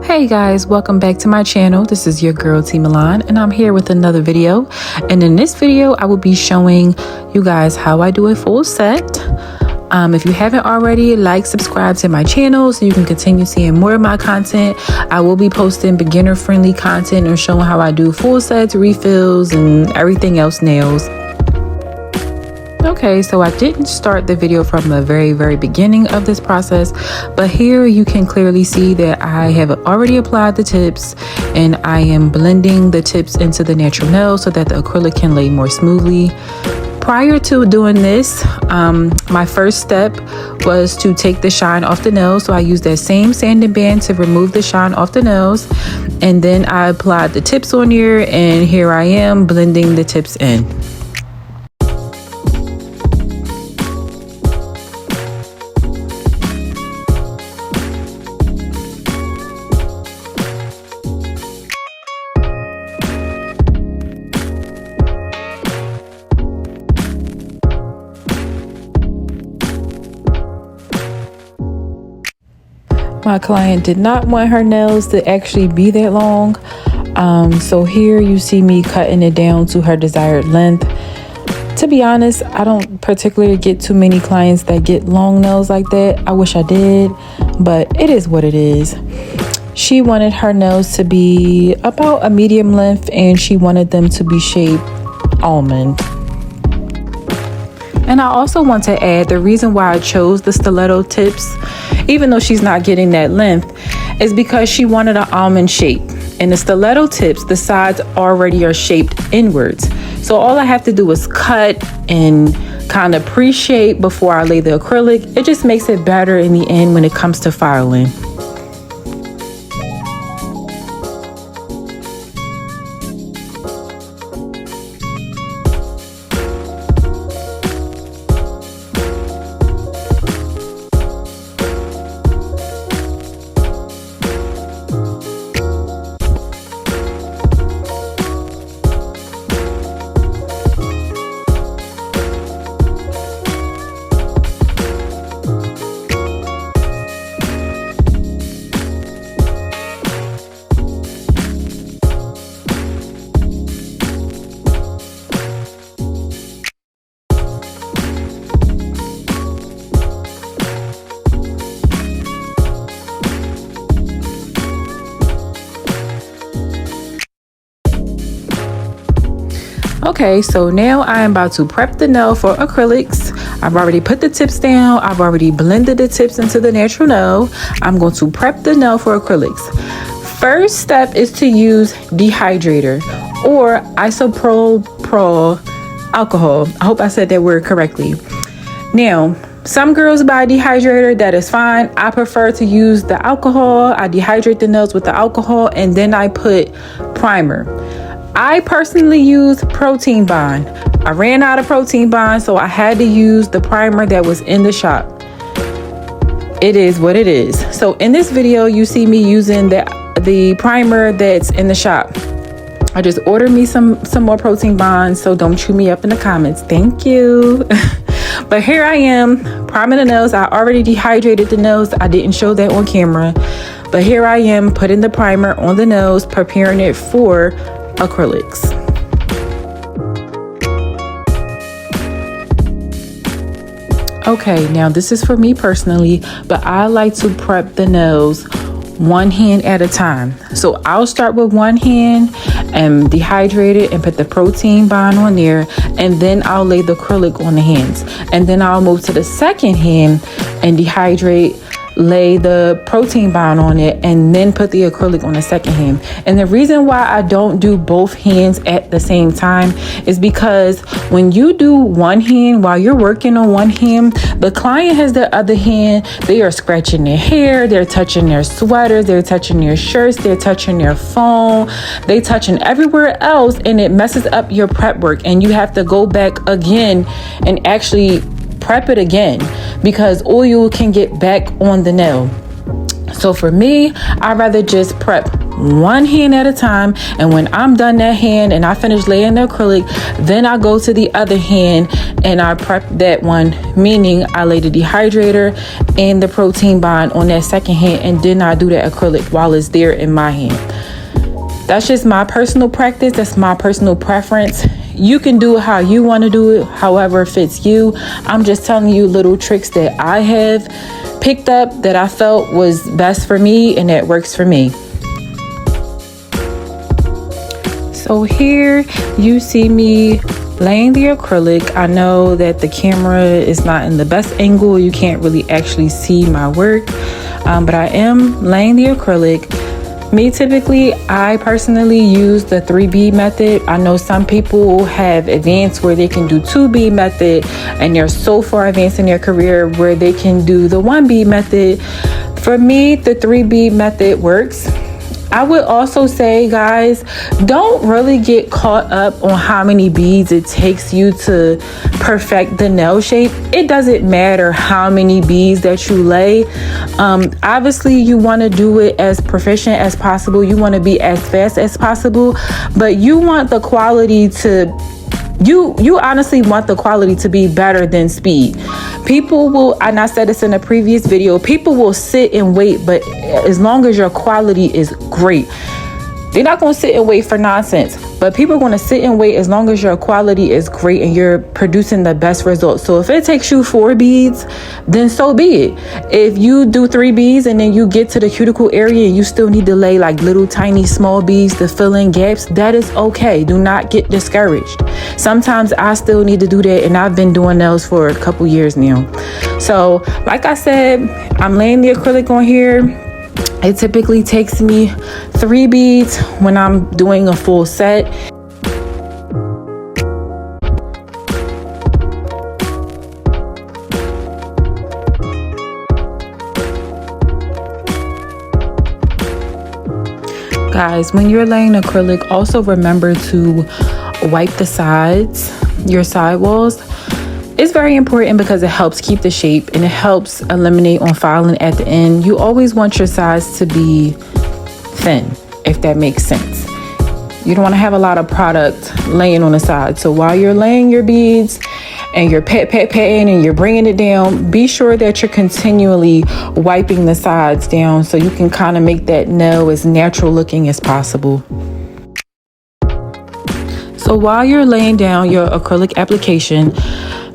Hey guys, welcome back to my channel. This is your girl T Milan and I'm here with another video. And in this video I will be showing you guys how I do a full set. If you haven't already, subscribe to my channel so you can continue seeing more of my content. I will be posting beginner friendly content and showing how I do full sets, refills, and everything else nails. Okay, so I didn't start the video from the very beginning of this process, but here you can clearly see that I have already applied the tips and I am blending the tips into the natural nail so that the acrylic can lay more smoothly. Prior to doing this, my first step was to take the shine off the nails. So I used that same sanding band to remove the shine off the nails, and then I applied the tips on here, and here I am blending the tips in. My client did not want her nails to actually be that long. So here you see me cutting it down to her desired length. To be honest, I don't particularly get too many clients that get long nails like that. I wish I did, but it is what it is. She wanted her nails to be about a medium length and she wanted them to be shaped almond. And I also want to add the reason why I chose the stiletto tips, even though she's not getting that length, is because she wanted an almond shape. And the stiletto tips, the sides already are shaped inwards. So all I have to do is cut and kind of pre-shape before I lay the acrylic. It just makes it better in the end when it comes to filing. Okay, so now I am about to prep the nail for acrylics. I've already put the tips down. I've already blended the tips into the natural nail. I'm going to prep the nail for acrylics. First step is to use dehydrator or isopropyl alcohol. I hope I said that word correctly. Now, some girls buy dehydrator, that is fine. I prefer to use the alcohol. I dehydrate the nails with the alcohol and then I put primer. I personally use protein bond. I ran out of protein bond, so I had to use the primer that was in the shop. It is what it is. So in this video, you see me using the primer that's in the shop. I just ordered me some more protein bonds, so don't chew me up in the comments. Thank you. But here I am priming the nails. I already dehydrated the nails. I didn't show that on camera. But here I am putting the primer on the nails, preparing it for acrylics. Okay, now this is for me personally, but I like to prep the nails one hand at a time. So I'll start with one hand and dehydrate it and put the protein bond on there, and then I'll lay the acrylic on the hands, and then I'll move to the second hand and dehydrate, lay the protein bond on it, and then put the acrylic on the second hand. And the reason why I don't do both hands at the same time is because when you do one hand while you're working on one hand, the client has their other hand. They are scratching their hair, they're touching their sweaters, they're touching their shirts, they're touching their phone, they touching everywhere else, and it messes up your prep work, and you have to go back again and actually prep it again because oil can get back on the nail. So for me, I'd rather just prep one hand at a time, and when I'm done that hand and I finish laying the acrylic, then I go to the other hand and I prep that one, meaning I lay the dehydrator and the protein bond on that second hand, and then I do that acrylic while it's there in my hand. That's just my personal practice. That's my personal preference. You can do it how you want to do it, however it fits you. I'm just telling you little tricks that I have picked up that I felt was best for me and that works for me. So here you see me laying the acrylic. I know that the camera is not in the best angle. You can't really actually see my work, but I am laying the acrylic. Me, typically, I personally use the 3 bead method. I know some people have advanced where they can do 2 bead method, and they're so far advanced in their career where they can do the 1 bead method. For me, the 3 bead method works. I would also say, guys, don't really get caught up on how many beads it takes you to perfect the nail shape. It doesn't matter how many beads that you lay. Obviously, you want to do it as proficient as possible. You want to be as fast as possible, but you want the quality to you honestly want the quality to be better than speed. People will, and I said this in a previous video, people will sit and wait, but as long as your quality is great, they're not going to sit and wait for nonsense. But people are going to sit and wait as long as your quality is great and you're producing the best results. So if it takes you 4 beads, then so be it. If you do 3 beads and then you get to the cuticle area and you still need to lay like little tiny small beads to fill in gaps, that is okay. Do not get discouraged. Sometimes I still need to do that, and I've been doing those for a couple years now. So like I said, I'm laying the acrylic on here. It typically takes me 3 beads when I'm doing a full set. Guys, when you're laying acrylic, also remember to wipe the sides, your sidewalls. It's very important because it helps keep the shape and it helps eliminate on filing at the end. You always want your sides to be thin, if that makes sense. You don't want to have a lot of product laying on the side. So while you're laying your beads and you're patting and you're bringing it down, be sure that you're continually wiping the sides down so you can kind of make that nail as natural looking as possible. So while you're laying down your acrylic application,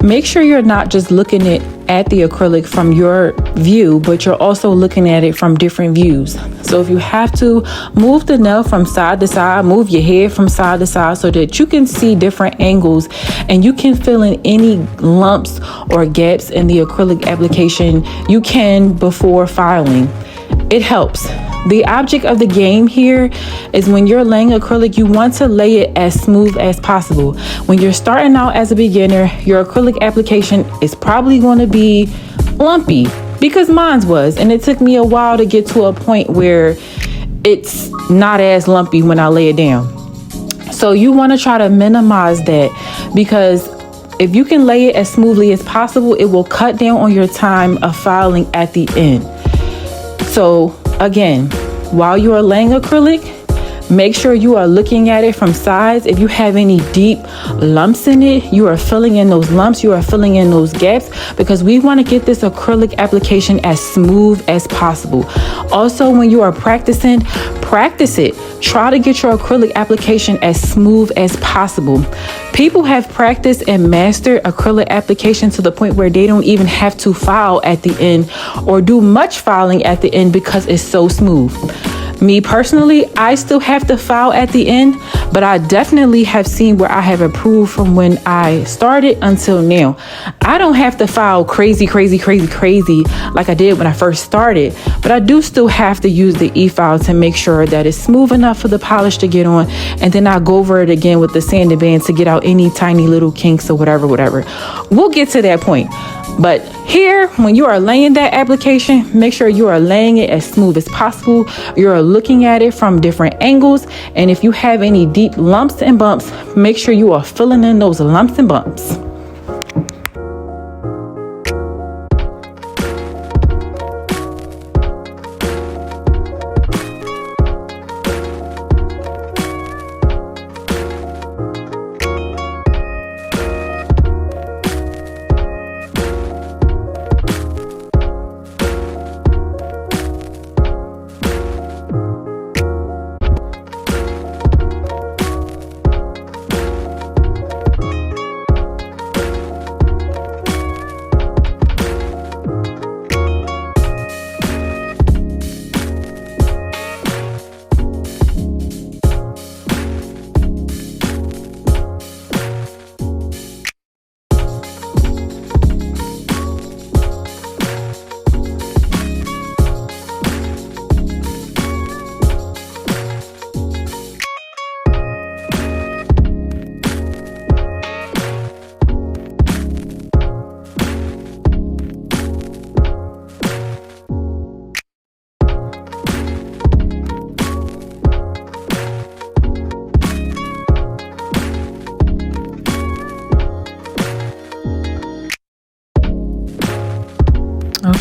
make sure you're not just looking at the acrylic from your view, but you're also looking at it from different views. So if you have to, move the nail from side to side, move your head from side to side so that you can see different angles and you can fill in any lumps or gaps in the acrylic application you can before filing. It helps. The object of the game here is when you're laying acrylic, you want to lay it as smooth as possible. When you're starting out as a beginner, your acrylic application is probably going to be lumpy, because mine was, and it took me a while to get to a point where it's not as lumpy when I lay it down. So you want to try to minimize that, because if you can lay it as smoothly as possible, it will cut down on your time of filing at the end. So again, while you are laying acrylic, make sure you are looking at it from sides. If you have any deep lumps in it, you are filling in those lumps, you are filling in those gaps, because we want to get this acrylic application as smooth as possible. Also, when you are practicing, practice it. Try to get your acrylic application as smooth as possible. People have practiced and mastered acrylic application to the point where they don't even have to file at the end or do much filing at the end because it's so smooth. Me personally, I still have to file at the end, but I definitely have seen where I have improved from when I started until now. I don't have to file crazy like I did when I first started, but I do still have to use the e-file to make sure that it's smooth enough for the polish to get on, and then I go over it again with the sanding band to get out any tiny little kinks or whatever. We'll get to that point. But here, when you are laying that application, make sure you are laying it as smooth as possible. You're looking at it from different angles. And if you have any deep lumps and bumps, make sure you are filling in those lumps and bumps.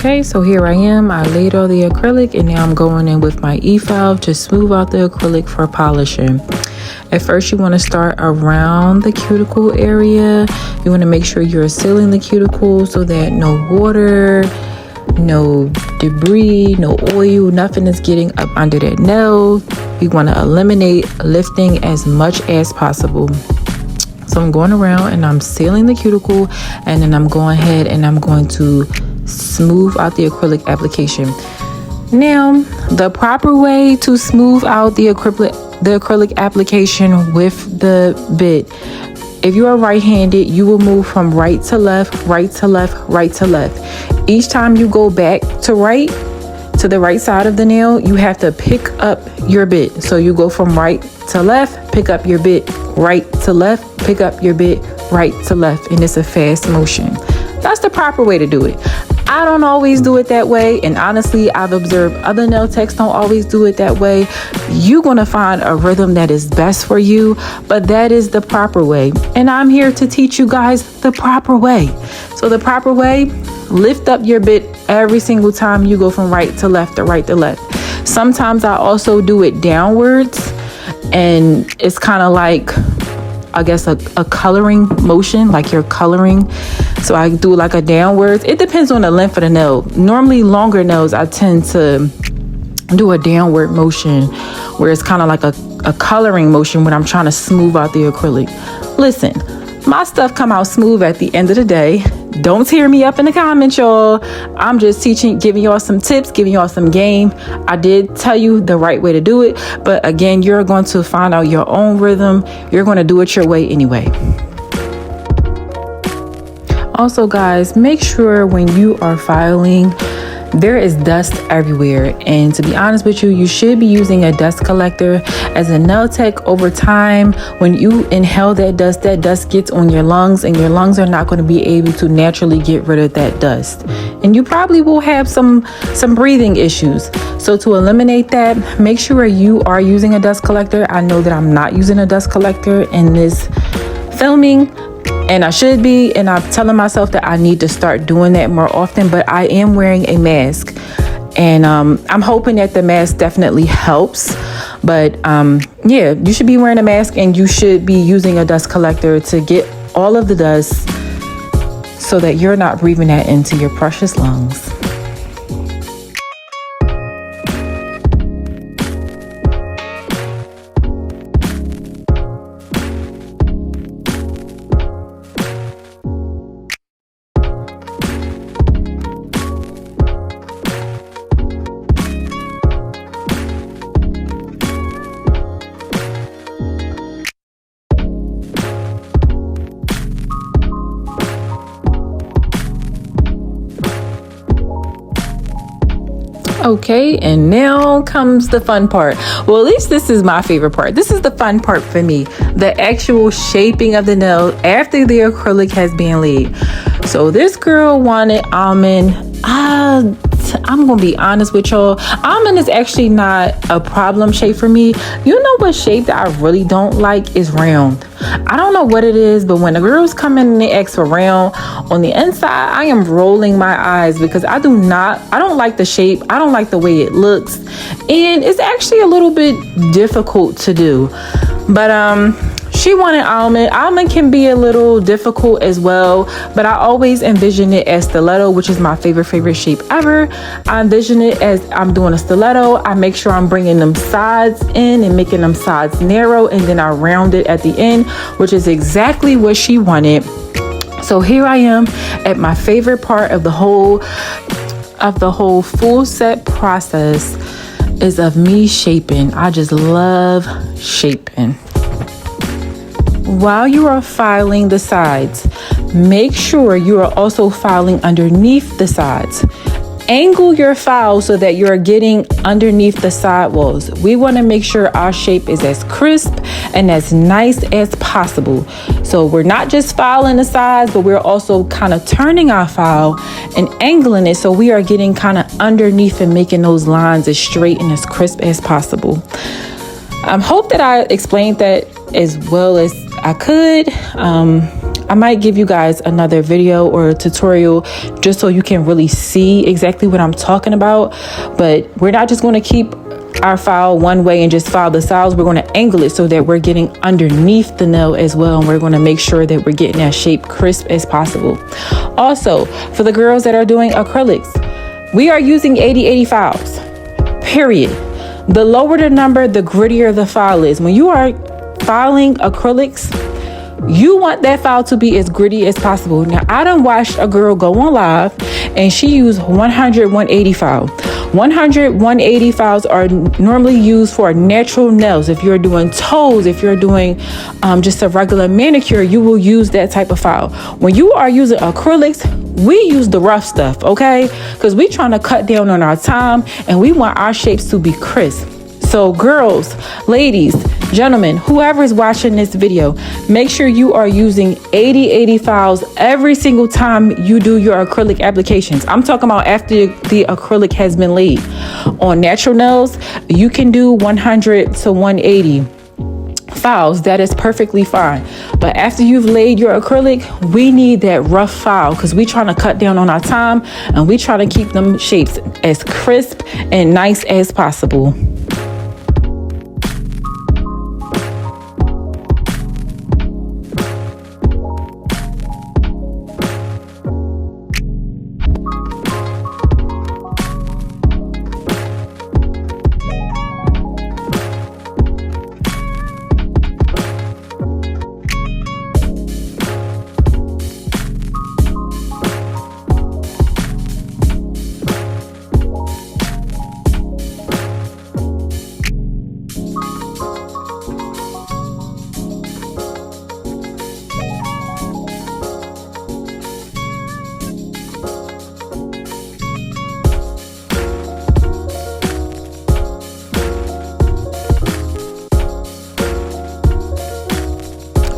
Okay, so here I am. I laid all the acrylic and now I'm going in with my e-file to smooth out the acrylic for polishing. At first, you want to start around the cuticle area. You want to make sure you're sealing the cuticle so that no water, no debris, no oil, nothing is getting up under that nail. We want to eliminate lifting as much as possible. So I'm going around and I'm sealing the cuticle, and then I'm going ahead and I'm going to smooth out the acrylic application. Now, the proper way to smooth out the acrylic application with the bit, if you are right-handed, you will move from right to left, right to left, right to left. Each time you go back to the right side of the nail, you have to pick up your bit. So you go from right to left, pick up your bit, right to left, pick up your bit, right to left, and it's a fast motion. That's the proper way to do it. I don't always do it that way, and honestly, I've observed other nail techs don't always do it that way. You're gonna find a rhythm that is best for you, but that is the proper way, and I'm here to teach you guys the proper way. So the proper way, lift up your bit every single time you go from right to left or right to left. Sometimes I also do it downwards, and it's kind of like, I guess, a coloring motion, like you're coloring. So I do like a downwards. It depends on the length of the nail. Normally longer nails, I tend to do a downward motion where it's kind of like a coloring motion when I'm trying to smooth out the acrylic. Listen, my stuff come out smooth at the end of the day. Don't tear me up in the comments, y'all. I'm just teaching, giving y'all some tips, giving y'all some game. I did tell you the right way to do it, but again, you're going to find out your own rhythm. You're going to do it your way anyway. Also, guys, make sure when you are filing, there is dust everywhere, and to be honest with you, you should be using a dust collector. As a nail tech, over time, when you inhale that dust gets on your lungs, and your lungs are not going to be able to naturally get rid of that dust, and you probably will have some breathing issues. So to eliminate that, make sure you are using a dust collector. I know that I'm not using a dust collector in this filming, and I should be, and I'm telling myself that I need to start doing that more often, but I am wearing a mask, and I'm hoping that the mask definitely helps. But yeah, you should be wearing a mask, and you should be using a dust collector to get all of the dust so that you're not breathing that into your precious lungs. Okay, and now comes the fun part. Well, at least this is my favorite part. This is the fun part for me, the actual shaping of the nail after the acrylic has been laid. So this girl wanted almond. I'm gonna be honest with y'all, almond is actually not a problem shape for me. You know what shape that I really don't like is round. I don't know what it is, but when the girls come in and they ask for round, on the inside I am rolling my eyes because I don't like the shape. I don't like the way it looks, and it's actually a little bit difficult to do. But she wanted almond. Almond can be a little difficult as well, but I always envision it as stiletto, which is my favorite shape ever. I envision it as I'm doing a stiletto. I make sure I'm bringing them sides in and making them sides narrow, and then I round it at the end, which is exactly what she wanted. So here I am at my favorite part of the whole full set process is of me shaping. I just love shaping. While you are filing the sides, make sure you are also filing underneath the sides. Angle your file so that you're getting underneath the side walls. We want to make sure our shape is as crisp and as nice as possible. So we're not just filing the sides, but we're also kind of turning our file and angling it so we are getting kind of underneath and making those lines as straight and as crisp as possible. I hope that I explained that as well as I could. I might give you guys another video or a tutorial just so you can really see exactly what I'm talking about. But we're not just going to keep our file one way and just file the sides. We're going to angle it so that we're getting underneath the nail as well, and we're going to make sure that we're getting that shape crisp as possible. Also, for the girls that are doing acrylics, we are using 80/80 files, period. The lower the number, the grittier the file is. When you are filing acrylics, you want that file to be as gritty as possible. Now, I done watched a girl go on live and she used 100/180 file. 100/180 files are normally used for natural nails. If you're doing toes, if you're doing just a regular manicure, you will use that type of file. When you are using acrylics, we use the rough stuff, okay? Because we trying to cut down on our time and we want our shapes to be crisp. So girls, ladies, gentlemen, whoever is watching this video, make sure you are using 80/80 files every single time you do your acrylic applications. I'm talking about after the acrylic has been laid. On natural nails, you can do 100/180 files. That is perfectly fine. But after you've laid your acrylic, we need that rough file because we trying to cut down on our time and we trying to keep them shapes as crisp and nice as possible.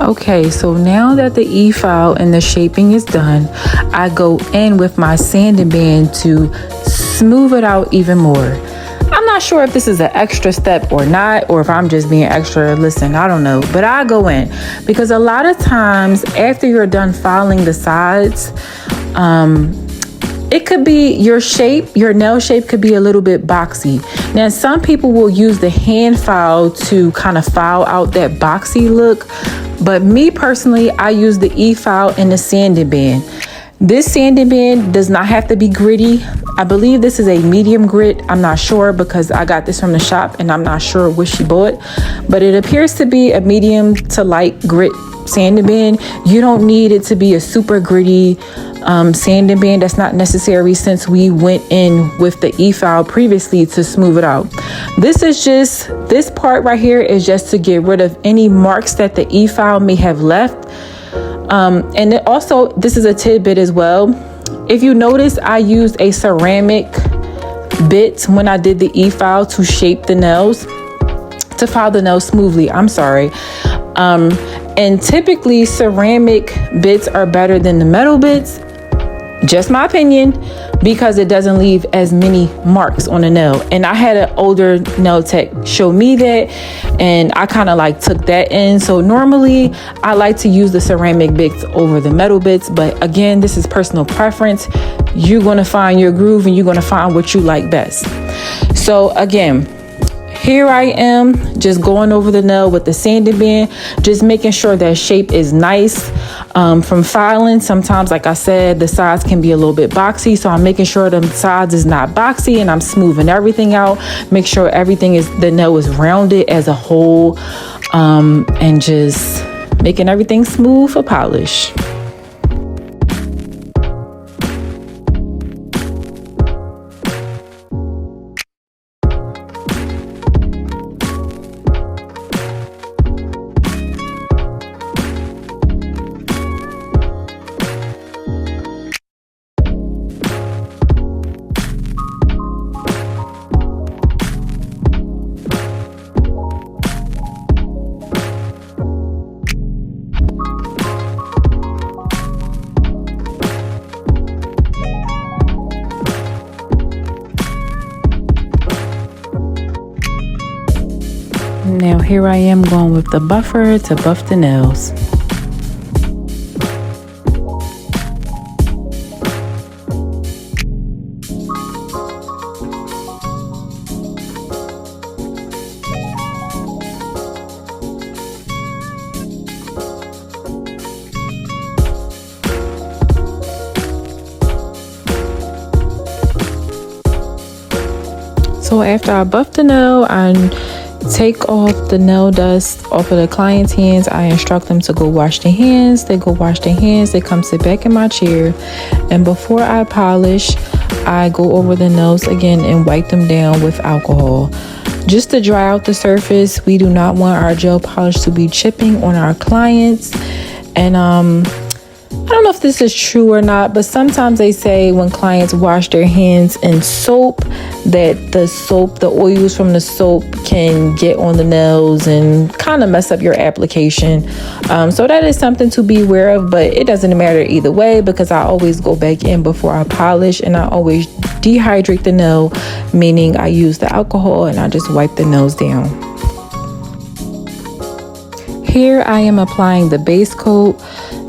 Okay, so now that the E-file and the shaping is done, I go in with my sanding band to smooth it out even more. I'm not sure if this is an extra step or not, or if I'm just being extra. Listen, I don't know, but I go in because a lot of times after you're done filing the sides, it could be your shape, your nail shape could be a little bit boxy. Now, some people will use the hand file to kind of file out that boxy look. But me personally, I use the E-file and the sanding band. This sanding band does not have to be gritty. I believe this is a medium grit. I'm not sure because I got this from the shop and I'm not sure what she bought. But it appears to be a medium to light grit sanding band. You don't need it to be a super gritty sanding band. That's not necessary since we went in with the E-file previously to smooth it out. This part right here is just to get rid of any marks that the E-file may have left. And also, this is a tidbit as well. If you notice, I used a ceramic bit when I did the E-file to shape the nails, to file the nails smoothly. I'm sorry. And typically ceramic bits are better than the metal bits. Just my opinion, because it doesn't leave as many marks on the nail. And I had an older nail tech show me that, and I kind of like took that in. So normally I like to use the ceramic bits over the metal bits, but again, this is personal preference. You're going to find your groove and you're going to find what you like best. So again, here I am just going over the nail with the sanding band, just making sure that shape is nice. From filing, sometimes, like I said, the sides can be a little bit boxy. So I'm making sure the sides is not boxy and I'm smoothing everything out. Make sure the nail is rounded as a whole, and just making everything smooth for polish. Now here I am going with the buffer to buff the nails. So after I buff the nail, I take off the nail dust off of the client's hands. I instruct them to go wash their hands. They go wash their hands. They come sit back in my chair. And before I polish, I go over the nails again and wipe them down with alcohol, just to dry out the surface. We do not want our gel polish to be chipping on our clients. And I don't know if this is true or not, but sometimes they say when clients wash their hands in soap, that the oils from the soap can get on the nails and kind of mess up your application. So that is something to be aware of, but it doesn't matter either way, because I always go back in before I polish, and I always dehydrate the nail, meaning I use the alcohol and I just wipe the nails down. Here I am applying the base coat.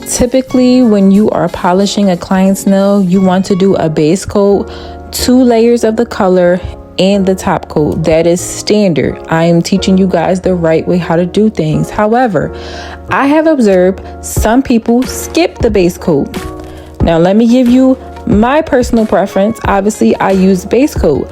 Typically, when you are polishing a client's nail, you want to do a base coat, 2 layers of the color, and the top coat. That is standard. I am teaching you guys the right way how to do things. However, I have observed some people skip the base coat. Now, let me give you my personal preference. Obviously, I use base coat.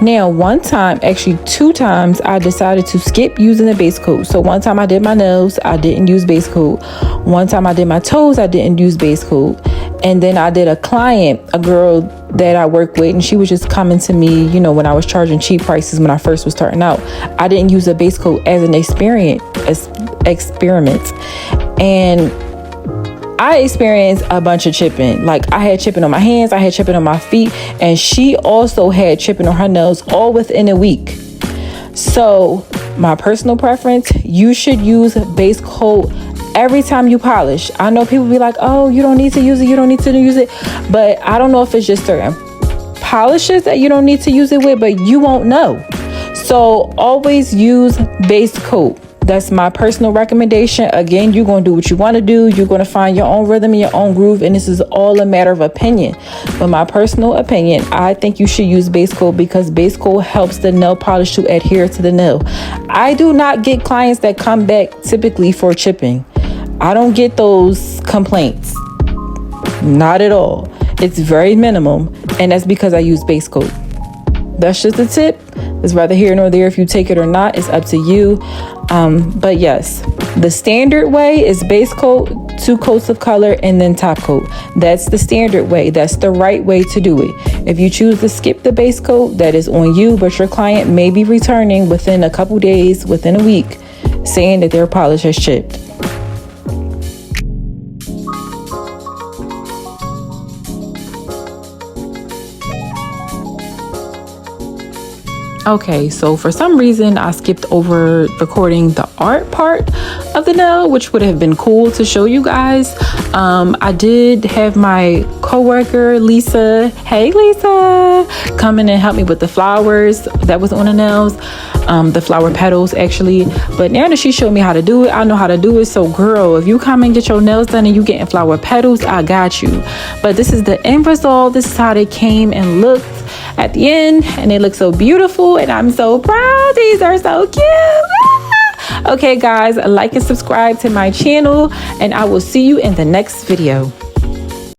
Now, one time, actually 2 times, I decided to skip using the base coat. So one time I did my nails, I didn't use base coat. One time I did my toes, I didn't use base coat. And then I did a client, a girl that I work with, and she was just coming to me, you know, when I was charging cheap prices when I first was starting out. I didn't use a base coat as an experiment. And I experienced a bunch of chipping. Like, I had chipping on my hands, I had chipping on my feet, and she also had chipping on her nails, all within a week. So my personal preference, you should use base coat every time you polish. I know people be like, oh, you don't need to use it, you don't need to use it. But I don't know if it's just certain polishes that you don't need to use it with, but you won't know. So always use base coat. That's my personal recommendation. Again, you're going to do what you want to do. You're going to find your own rhythm and your own groove. And this is all a matter of opinion. But my personal opinion, I think you should use base coat, because base coat helps the nail polish to adhere to the nail. I do not get clients that come back typically for chipping. I don't get those complaints. Not at all. It's very minimum. And that's because I use base coat. That's just a tip. It's rather here nor there. If you take it or not, it's up to you. But yes, the standard way is base coat, 2 coats of color, and then top coat. That's the standard way. That's the right way to do it. If you choose to skip the base coat, that is on you, but your client may be returning within a couple days, within a week, saying that their polish has chipped. Okay, so for some reason I skipped over recording the art part of the nail, which would have been cool to show you guys. I did have my coworker Lisa, hey Lisa, come in and help me with the flowers that was on the nails, the flower petals actually. But now that she showed me how to do it, I know how to do it. So girl, if you come and get your nails done and you getting flower petals, I got you. But this is the end result. This is how they came and looked at the end, and they look so beautiful, and I'm so proud. These are so cute. Okay guys, like and subscribe to my channel, and I will see you in the next video.